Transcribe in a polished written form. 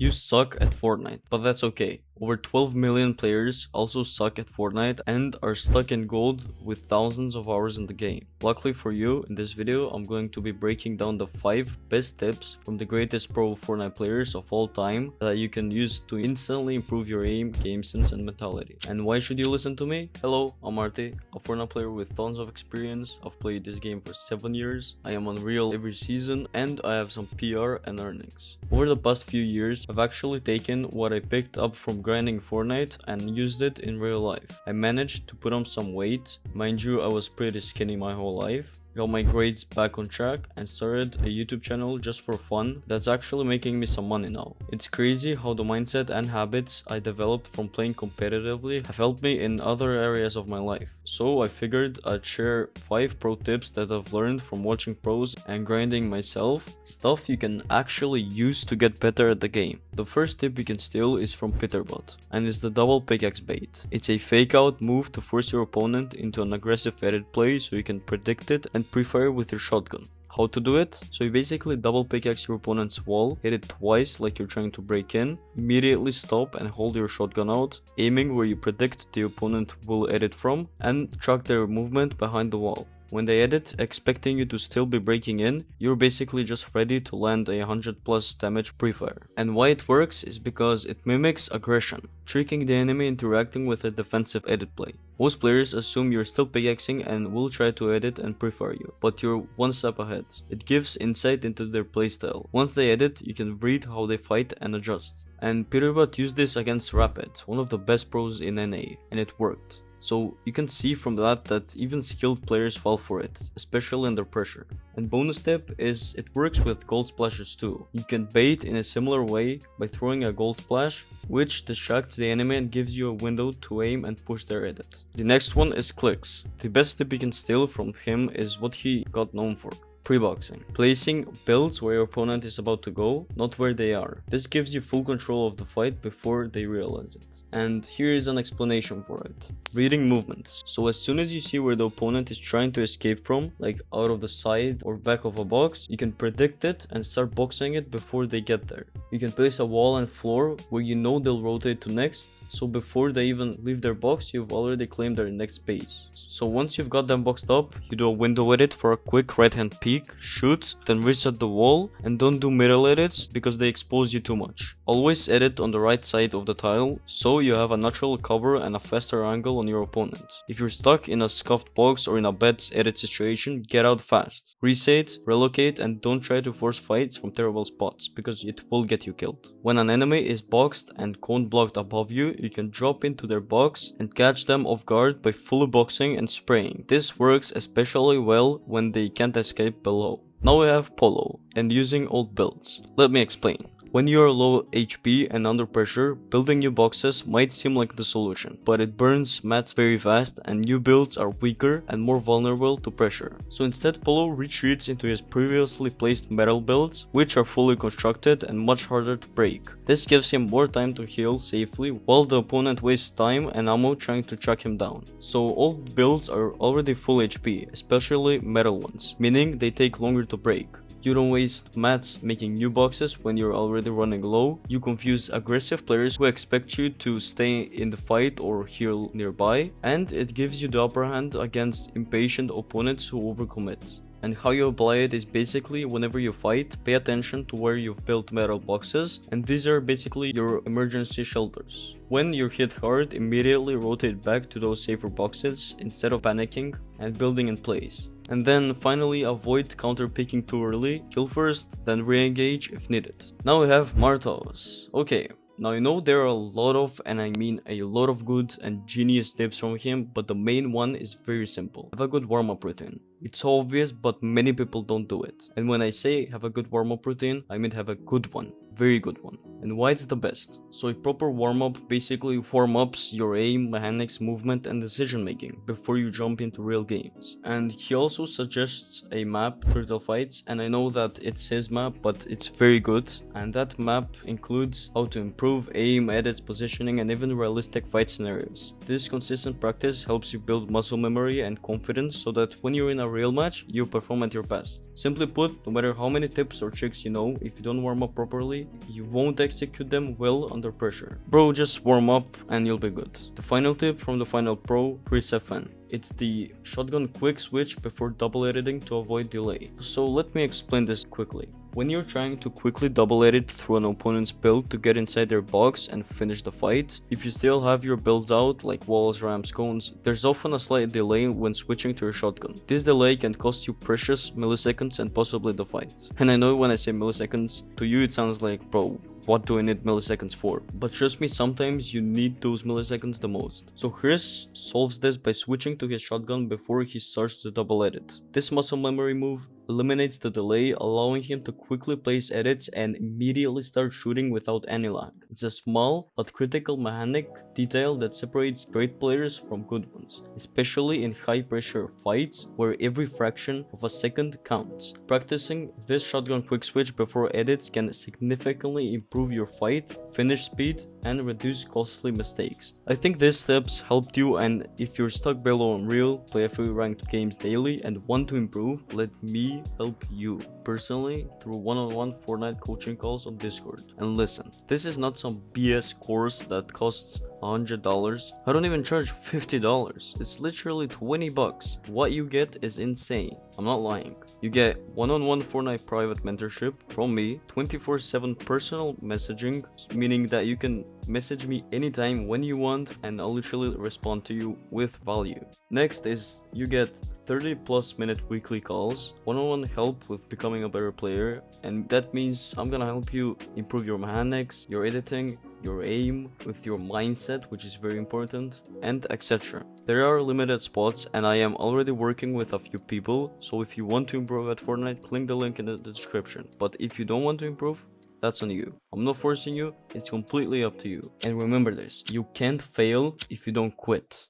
You suck at Fortnite, but that's okay. Over 12 million players also suck at Fortnite and are stuck in gold with thousands of hours in the game. Luckily for you, in this video I'm going to be breaking down the 5 best tips from the greatest pro Fortnite players of all time that you can use to instantly improve your aim, game sense and mentality. And why should you listen to me? Hello, I'm Marty, a Fortnite player with tons of experience. I've played this game for 7 years, I am unreal every season, and I have some PR and earnings. Over the past few years, I've actually taken what I picked up from grinding Fortnite and used it in real life. I managed to put on some weight. Mind you, I was pretty skinny my whole life. Got my grades back on track and started a YouTube channel just for fun that's actually making me some money now. It's crazy how the mindset and habits I developed from playing competitively have helped me in other areas of my life. So I figured I'd share 5 pro tips that I've learned from watching pros and grinding myself, stuff you can actually use to get better at the game. The first tip you can steal is from Peterbot, and it's the double pickaxe bait. It's a fake out move to force your opponent into an aggressive edit play so you can predict it and pre-fire with your shotgun. How to do it? So you basically double pickaxe your opponent's wall, hit it twice like you're trying to break in, immediately stop and hold your shotgun out, aiming where you predict the opponent will edit from, and track their movement behind the wall. When they edit, expecting you to still be breaking in, you're basically just ready to land a 100+ damage pre-fire. And why it works is because it mimics aggression, tricking the enemy into reacting with a defensive edit play. Most players assume you're still pickaxing and will try to edit and pre-fire you, but you're one step ahead. It gives insight into their playstyle. Once they edit, you can read how they fight and adjust. And Peterbot used this against Rapid, one of the best pros in NA, and it worked. So you can see from that even skilled players fall for it, especially under pressure. And bonus tip is it works with gold splashes too. You can bait in a similar way by throwing a gold splash, which distracts the enemy and gives you a window to aim and push their edit. The next one is Clicks. The best tip you can steal from him is what he got known for. Pre-boxing. Placing builds where your opponent is about to go, not where they are. This gives you full control of the fight before they realize it. And here is an explanation for it. Reading movements. So as soon as you see where the opponent is trying to escape from, like out of the side or back of a box, you can predict it and start boxing it before they get there. You can place a wall and floor where you know they'll rotate to next, so before they even leave their box, you've already claimed their next base. So once you've got them boxed up, you do a window edit for a quick right hand peek, shoot, then reset the wall, and don't do middle edits because they expose you too much. Always edit on the right side of the tile, so you have a natural cover and a faster angle on your opponent. If you're stuck in a scuffed box or in a bad edit situation, get out fast. Reset, relocate, and don't try to force fights from terrible spots because it will get you killed. When an enemy is boxed and cone blocked above you, you can drop into their box and catch them off guard by fully boxing and spraying. This works especially well when they can't escape below. Now we have Polo and using old builds. Let me explain. When you are low HP and under pressure, building new boxes might seem like the solution, but it burns mats very fast and new builds are weaker and more vulnerable to pressure. So instead, Polo retreats into his previously placed metal builds, which are fully constructed and much harder to break. This gives him more time to heal safely while the opponent wastes time and ammo trying to track him down. So old builds are already full HP, especially metal ones, meaning they take longer to break. You don't waste mats making new boxes when you're already running low. You confuse aggressive players who expect you to stay in the fight or heal nearby, and it gives you the upper hand against impatient opponents who overcommit. And how you apply it is basically whenever you fight, pay attention to where you've built metal boxes, and these are basically your emergency shelters. When you're hit hard, immediately rotate back to those safer boxes instead of panicking and building in place. And then finally avoid counter picking too early, kill first, then re-engage if needed. Now we have Martos. Okay. Now I know there are a lot of, and I mean a lot of good and genius tips from him, but the main one is very simple. Have a good warm-up routine. It's obvious, but many people don't do it. And when I say have a good warm-up routine, I mean have a good one. Very good one. And why it's the best? So a proper warm-up basically warm-ups your aim, mechanics, movement and decision making before you jump into real games. And he also suggests a map, Turtle Fights, and I know that it's his map, but it's very good. And that map includes how to improve aim, edits, positioning and even realistic fight scenarios. This consistent practice helps you build muscle memory and confidence so that when you're in a real match, you perform at your best. Simply put, no matter how many tips or tricks you know, if you don't warm up properly, you won't execute them well under pressure. Bro, just warm up and you'll be good. The final tip from the final pro, Chris FN. It's the shotgun quick switch before double editing to avoid delay. So let me explain this quickly. When you're trying to quickly double edit through an opponent's build to get inside their box and finish the fight, if you still have your builds out like walls, ramps, cones, there's often a slight delay when switching to your shotgun. This delay can cost you precious milliseconds and possibly the fight. And I know when I say milliseconds, to you it sounds like, bro, what do I need milliseconds for? But trust me, sometimes you need those milliseconds the most. So Chris solves this by switching to his shotgun before he starts to double edit. This muscle memory move eliminates the delay, allowing him to quickly place edits and immediately start shooting without any lag. It's a small but critical mechanic detail that separates great players from good ones, especially in high pressure fights where every fraction of a second counts. Practicing this shotgun quick switch before edits can significantly improve your fight, finish speed, and reduce costly mistakes. I think these steps helped you, and if you're stuck below Unreal, play a few ranked games daily, and want to improve, let me help you personally through one-on-one Fortnite coaching calls on Discord. And listen, this is not some BS course that costs $100. I don't even charge $50. It's literally 20 bucks. What you get is insane. I'm not lying. You get one-on-one Fortnite private mentorship from me, 24/7 personal messaging, meaning that you can message me anytime when you want and I'll literally respond to you with value. Next is you get 30+ minute weekly calls, one-on-one help with becoming a better player, and that means I'm gonna help you improve your mechanics, your editing, your aim, with your mindset, which is very important, and etc. There are limited spots and I am already working with a few people, so if you want to improve at Fortnite, click the link in the description. But if you don't want to improve, that's on you. I'm not forcing you, it's completely up to you. And remember this, you can't fail if you don't quit.